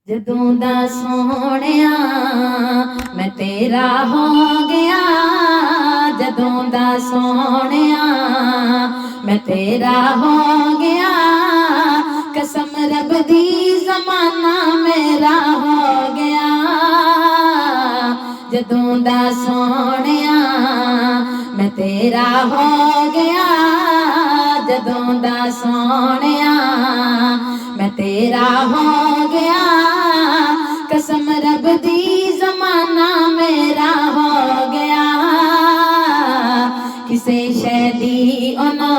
जदों दा सोहणिया मैं तेरा हो गया, जदों दा सोहणिया मैं तेरा हो गया। कसम रब दी ज़माना मेरा हो गया। जदों दा सोहणिया मैं तेरा हो गया, जदों दा सोहणिया मैं तेरा हो गया। कसम रब दी ज़माना मेरा हो गया। किसे शै दी ओनो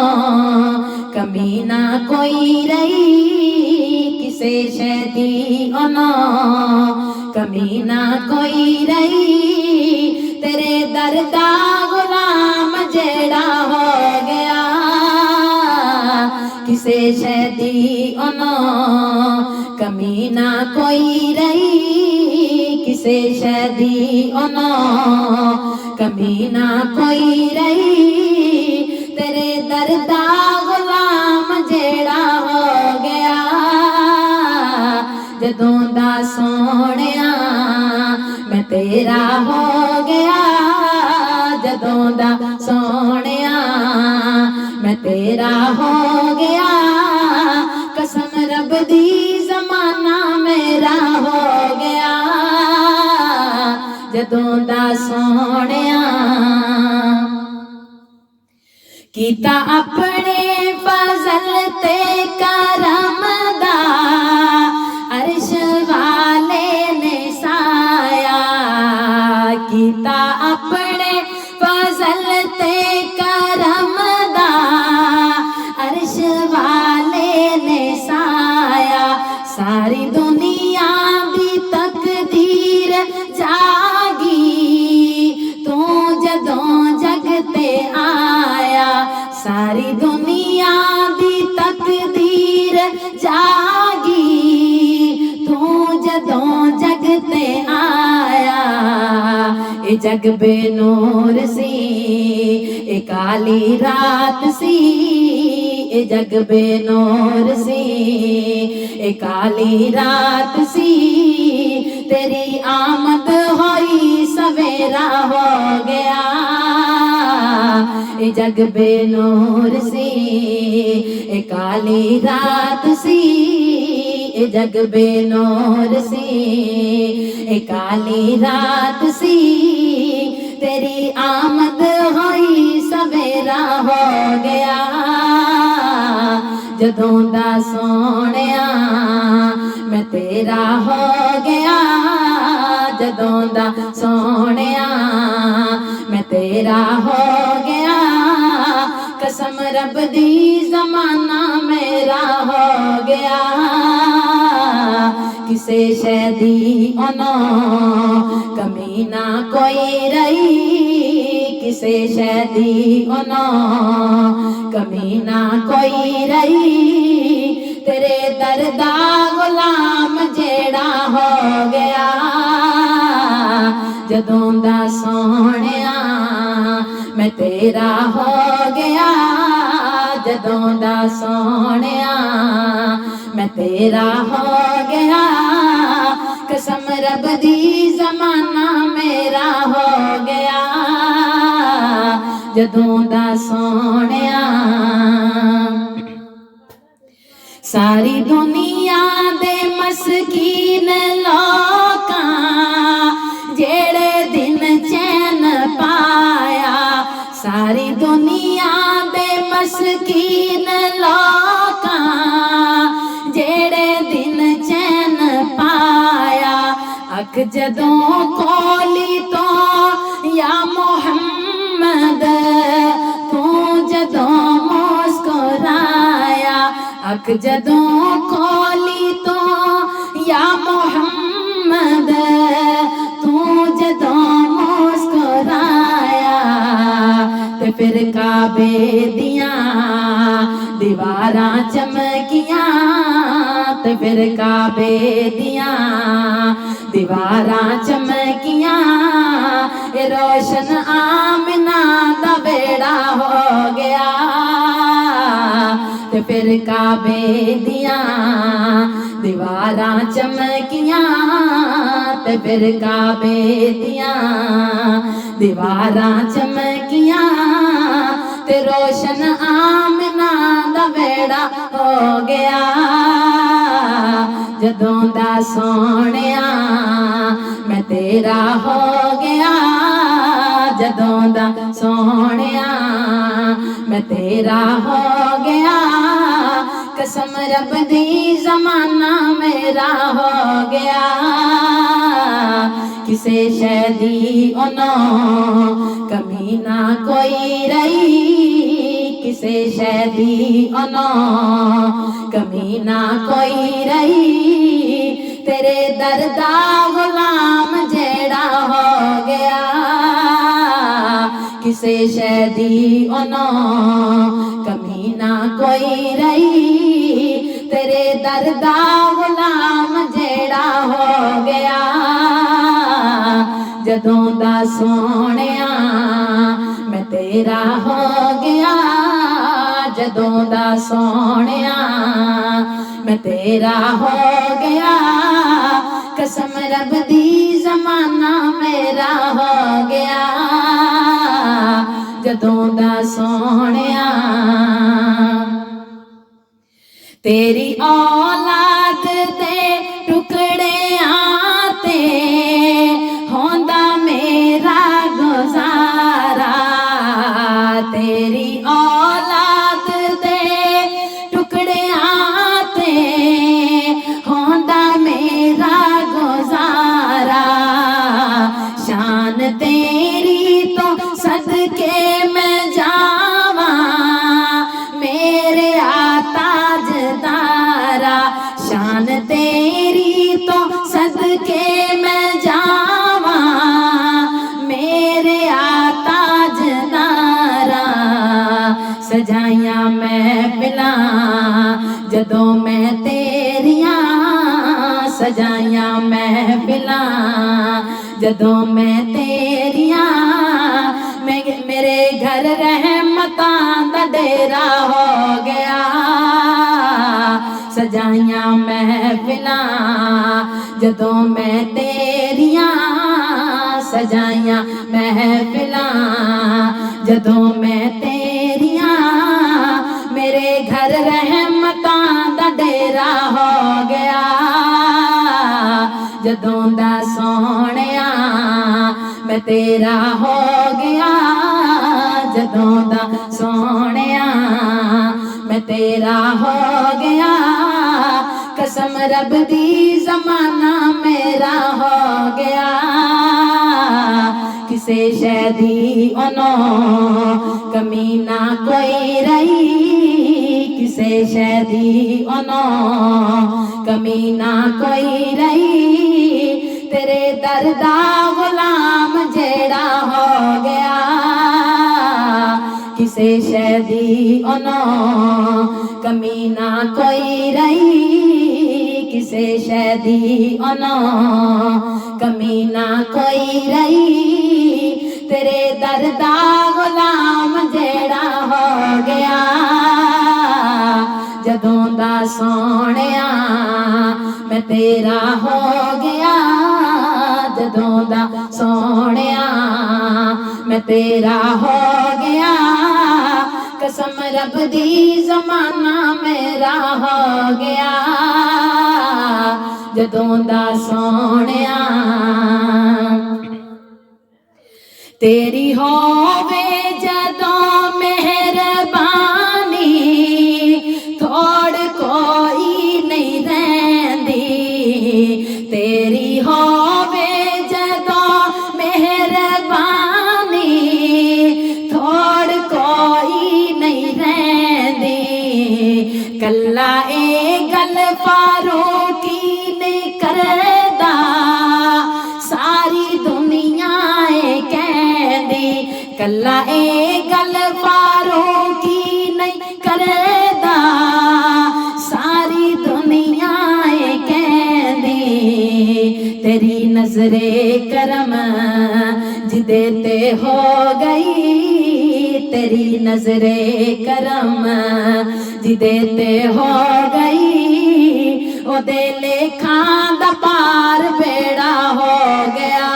कमी ना कोई रही, किसे शै दी ओनो कमी ना कोई रही। तेरे दर दा गुलाम जेड़ा हो गया, किसे शै दी ओनो कमी ना कोई रही, किसे शै दी ओनो कमी ना कोई रही। तेरे दर दा गुलाम जेड़ा हो गया। जदों दा सोहणिया मैं तेरा हो गया, जदों दा सोहणिया मैं तेरा हो गया। कसम रब दी ज़माना मेरा हो गया। जदों दा सोहणिया कीता अपने फज़ल ते करम दा, अर्श वाले ने साया। कीता अपने फज़ल ते करम दा, अर्श वाले ने साया। सारी दुनिया दी तकदीर जागी, तू जदों जग ते आया। सारी दुनिया दी तकदीर जागी, तू जदों जग ते आया। ए जग बेनूर सी, ए काली रात सी, ए जग बेनूर सी, ए काली रात सी। तेरी आमद होई सवेरा हो गया। ए जग बेनूर सी, ए काली रात सी, ए जग बेनूर सी, ए काली रात सी। तेरी आमद होई सवेरा हो गया। जदों दा सोहणिया मैं तेरा हो गया, जदों दा सोहणिया मैं तेरा हो गया। कसम रब दी ज़माना मेरा हो गया। किसे शै दी ओनो कमी ना कोई रही, किसे शै दी ओनो कमी ना कोई रही। तेरे दर दा गुलाम जेड़ा हो गया। जदों दा सोहणिया मैं तेरा हो गया, जदों दा सोहणिया मैं तेरा हो गया। कसम रब दी ज़माना मेरा हो गया। जदों दा सोहणिया सारी दुनिया दे मस्कीन लोकां जेड़े दिन चैन पाया। सारी दुनिया दे मस्कीन लोकां जेड़े दिन चैन पाया। अख जदों कोली तो या मोहम्मद तू जदों मुस्कुराया। अख जदों कोली तो या मोहम्मद तू जदों मुस्कुराया। ते फिर काबे दियां दीवारां चमकियां, ते फिर काबे दियां दीवारां चमकियां। ए रोशन आमिना दा बेड़ा हो गया। ते फिर काबे दियां दीवारां चमकियां ते फिर काबे दियां दीवारां चमकियां ते रोशन आमना दा वेड़ा हो गया जदों दा सोहणिया मैं तेरा हो गया जदों दा सोहणिया मैं तेरा हो गया कसम रब दी ज़माना मेरा हो गया किसे शै दी उन्हों कमी ना कोई रही किसे शै दी उन्हों कमी ना कोई रही तेरे दर्दा गुलाम जेड़ा हो गया किसे शै दी उन्हों कमी ना कोई रही तेरे दर्दा गुलाम जेड़ा हो गया जदों दा सोहणिया मैं तेरा हो गया जदों दा सोहणिया मैं तेरा हो गया कसम रब दी ज़माना मेरा हो गया जदों दा सोहणिया तेरी औलाद दे टुकड़े आते होंदा मेरा गुजारा तेरी औलाद दे टुकड़े आते होंदा मेरा गुजारा शान तेरी तो सदके मैं जावा मेरे ताजदारा शान तेरी तो सदके मैं जावा मेरे ताजदारा सजाइया महफिला जदों मैं तेरिया सजाइया महफिला जदों मैं तेरिया मेरे घर रहमतां दा डेरा हो गया सजाइया महफिला जदों मैं तेरिया सजाइया महफिला जदों मैं तेरिया मेरे घर रहमतां दा डेरा हो गया जदों दा सोहणिया मैं तेरा हो गया जदों दा सोहणिया मैं तेरा हो गया कसम रब दी ज़माना मेरा हो गया किसे शै दी उन्हों कमी ना कोई रही किसे शै दी उन्हों कमी ना कोई रही तेरे दर्दा गुलाम जेड़ा हो गया किसे शै दी उन्हों कमी ना कोई रही किसे शै दी उन्हों कमी ना कोई रही तेरे दर्दा गुलाम जेड़ा हो गया जदों दा सोहणिया मैं तेरा हो गया जदों दा सोहणिया मैं तेरा हो गया कसम रब दी ज़माना मेरा हो गया जदों दा सोहणिया तेरी होवे जदों मेहरबानी थोड़ कोई नहीं रहिंदी तेरी होवे जदों मेहरबानी थोड़ कोई नहीं रहिंदी कल्ला ए गल फारूकी नहीं करदा सारी दुनिया कहंदी कल्ला ए गल फारूकी नहीं करदा सारी दुनिया कहंदी तेरी नजरे करम जिदे ते हो गई तेरी नजरे करम जिदे ते हो गई ओदे लेखां दा पार बेड़ा हो गया।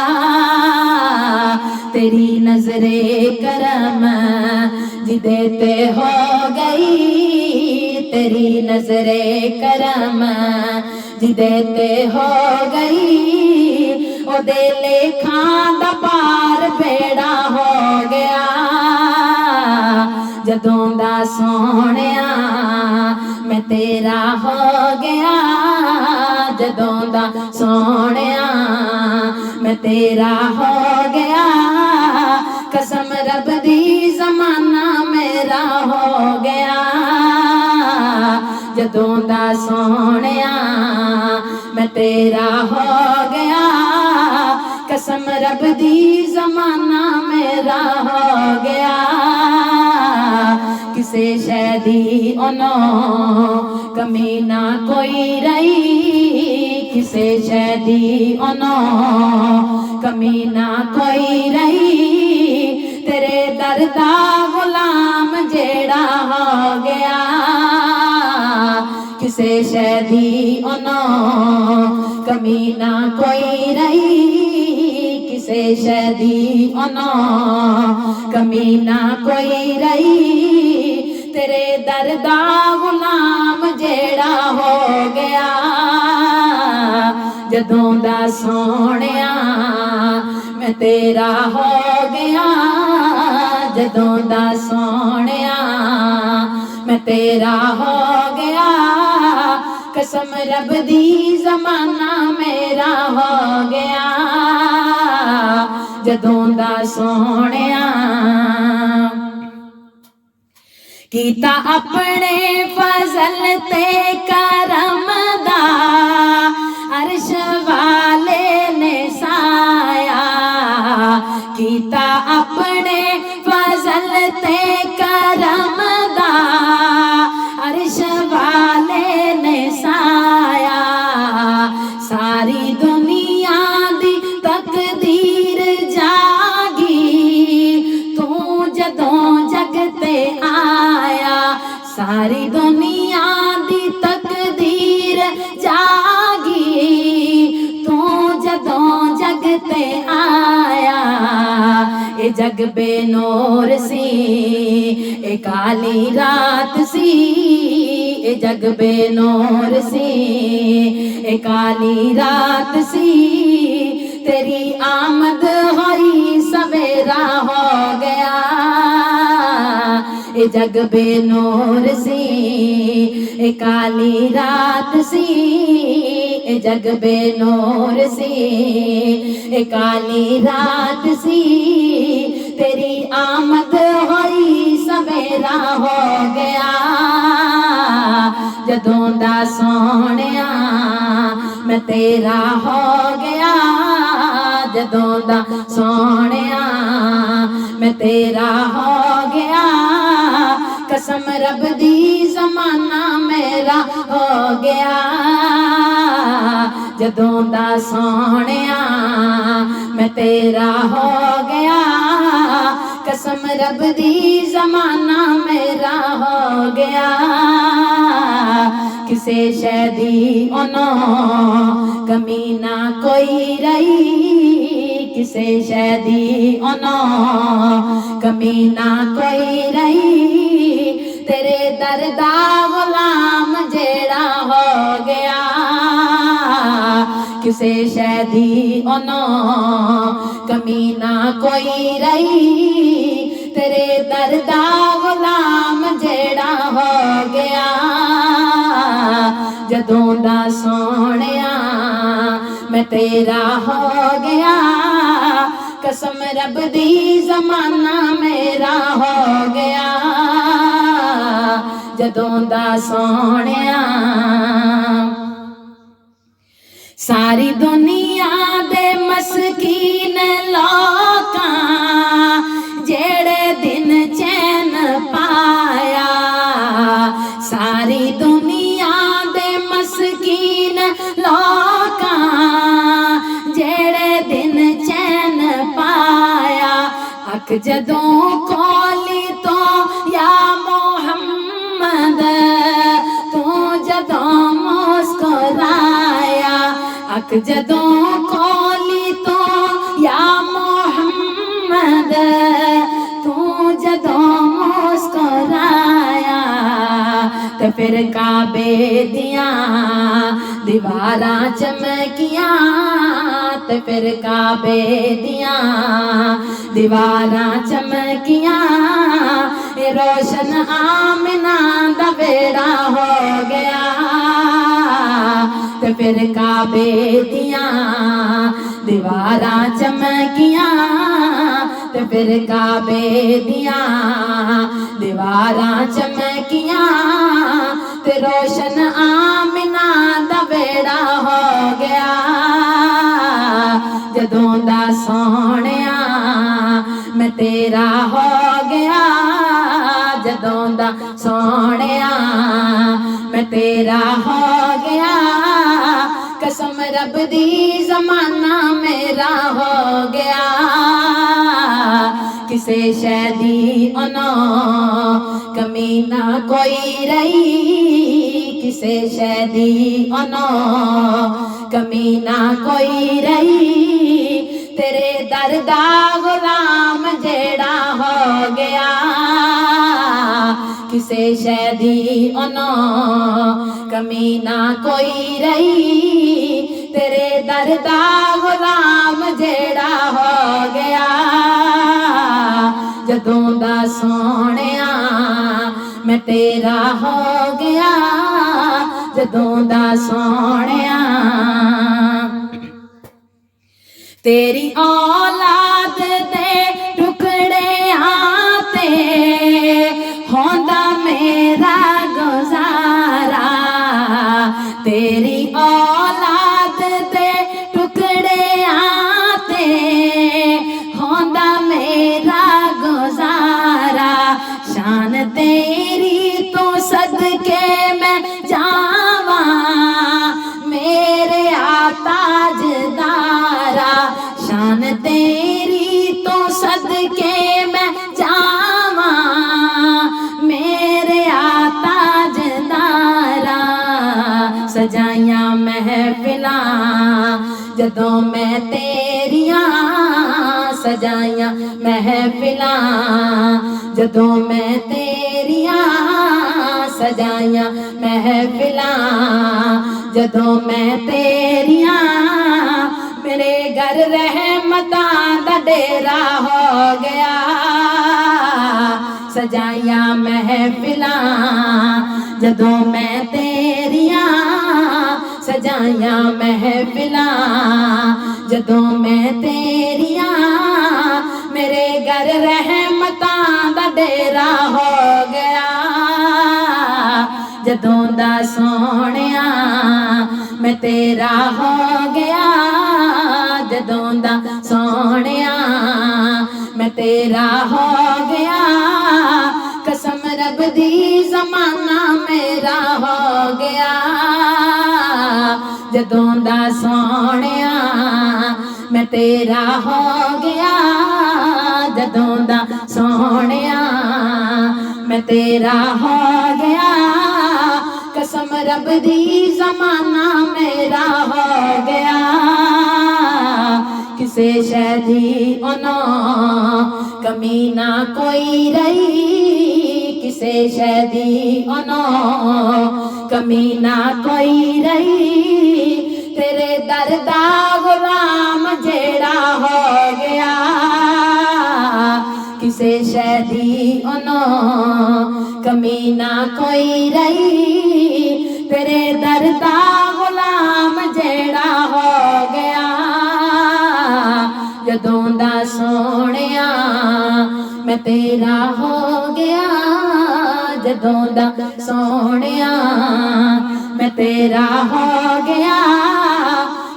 तेरी नजरे करम जिदे ते हो गई, तेरी नजरे करम जिदे ते हो गई, ओदे लेखां दा पार बेड़ा हो गया। जदों दा सोहणिया मैं तेरा हो गया, जदों दा सोहणिया मैं तेरा हो गया। कसम रब दी ज़माना मेरा हो गया। जदों दा सोहणिया मैं तेरा हो गया। कसम रब दी ज़माना मेरा हो गया। किसे शै दी ओनो कमी ना कोई रही, किसे शै दी ओनो कमी ना कोई रही। तेरे दर दा गुलाम जेड़ा हो गया। किसे शै दी ओनो कमी ना कोई रही, किसे शै दी ओनो कमी ना कोई रही। तेरे दर दा गुलाम जेड़ा हो गया। जदों दा सोहणिया मैं तेरा हो गया, जदों दा सोहणिया मैं तेरा हो गया। कसम रब दी ज़माना मेरा हो गया। जदों दा सोहणिया कीता अपने फजल ते करम दा, अर्श वाले ने साया। कीता अपने फजल ते करम दा, अर्श वाले ने साया। सारी दुनिया दी तकदीर जागी, तू जदों जग ते आया। सारी दुनिया दी तकदीर जागी, तू जदों जग ते आया। ए जग बेनूर सी, ए काली रात सी, ए जग बेनूर सी, ए काली रात सी। तेरी आमद होई सवेरा हो गया। ए जग बेनूर सी, ए काली रात सी, ए जग बेनूर सी, ए काली रात सी। तेरी आमद होई सवेरा हो गया। जदों दा सोहणिया मैं तेरा हो गया, जदों दा सोहणिया मैं तेरा हो गया। कसम रब दी ज़माना मेरा हो गया। जदों दा सोहणिया मैं तेरा हो गया। कसम रब दी ज़माना मेरा हो गया। किसे शै दी ओनो कमी ना कोई रही, किसे शै दी ओनो कमी ना कोई रही। तेरे दर दा गुलाम जेड़ा हो गया। किसे शै दी ओनो कमी ना कोई रही। तेरे दर दा गुलाम जेड़ा हो गया। जदों दा सोहणिया मैं तेरा हो गया। कसम रब दी ज़माना मेरा हो गया। जदों दा सोहणिया सारी दुनिया दे मस्कीन लोकां जेड़े दिन चैन पाया। सारी दुनिया दे मस्कीन लोकां जेड़े दिन चैन पाया। अख जदों खोली तो या मोहम्मद तू जदों मुस्कुरा कि जदों खोली तो या मोहम्मद तू जदों मुस्कुराया ते फिर काबे दियां दीवारां चमकियां ते फिर काबे दियां दीवारां चमकियां रोशन आमिना दा बेड़ा हो गया ते फिर काबे दियां दीवारां चमकियां ते फिर काबे दियां दीवारां चमकियां ते रोशन आमिना दा बेड़ा हो गया जदों दा सोहणिया मैं तेरा हो गया जदों दा सोहणिया मैं तेरा हो गया कसम रब दी ज़माना मेरा हो गया किसे शै दी ओनो कमी ना कोई रही किसे शै दी ओनो कमी ना कोई रही तेरे दर दा गुलाम जेड़ा हो गया किसे शै दी ओनो कमी ना कोई रही तेरे दर दा गुलाम जेड़ा हो गया जदों दा सोहणिया मैं तेरा हो गया जदों दा सोहणिया तेरी औलाद दे टुकड़े आते होंदा मेरा गुजारा तेरी औलाद दे टुकड़े आते होंदा मेरा गुजारा शान तेरी तो सदके मैं जावा मेरे ताजदारा शान तेरी तो सदके मैं जावा मेरे ताजदारा सजाइया महफिलां जदों मैं तेरियां सजाइया महफिलां जदों मैं तेरियां सजाइया महफिलां जदों मैं तेरियां मेरे घर रहमतां दा डेरा हो गया सजाइया महफिलां जदों मैं तेरियां सजाइया महफिलां जदों मैं तेरियां मेरे घर रहमतां दा डेरा हो गया जदों दा सोहणिया मैं तेरा हो गया जदों दा सोहणिया मैं तेरा हो गया कसम रब दी ज़माना मेरा हो गया जदों दा सोहणिया मैं तेरा हो गया जदों दा सोहणिया मैं तेरा हो गया कसम रब दी ज़माना मेरा हो गया किसे शै दी ओनो कमी ना कोई रही किसे शै दी ओनो कमी ना कोई रही तेरे दर दा गुलाम जेड़ा हो गया किसे शै दी ओनो कमी ना कोई रही तेरे दर दा गुलाम जेड़ा हो गया जदों दा सोहणिया मैं तेरा हो गया जदों दा सोहणिया मैं तेरा हो गया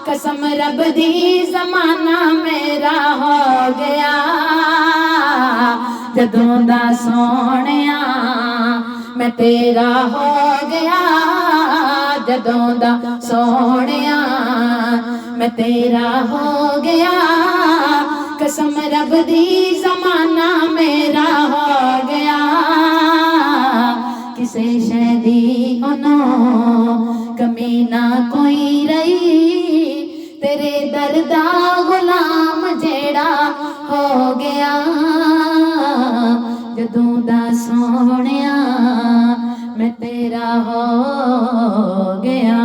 कसम रब दी ज़माना मेरा हो गया जदों दा सोहणिया मैं तेरा हो गया जदों दा सोहणिया मैं तेरा हो गया कसम रब दी ज़माना मेरा हो गया किसे शै दी ओनो कमी ना कोई रही तेरे दर्दा गुलाम जेड़ा हो गया जदों दा सोहणिया मैं तेरा हो गया।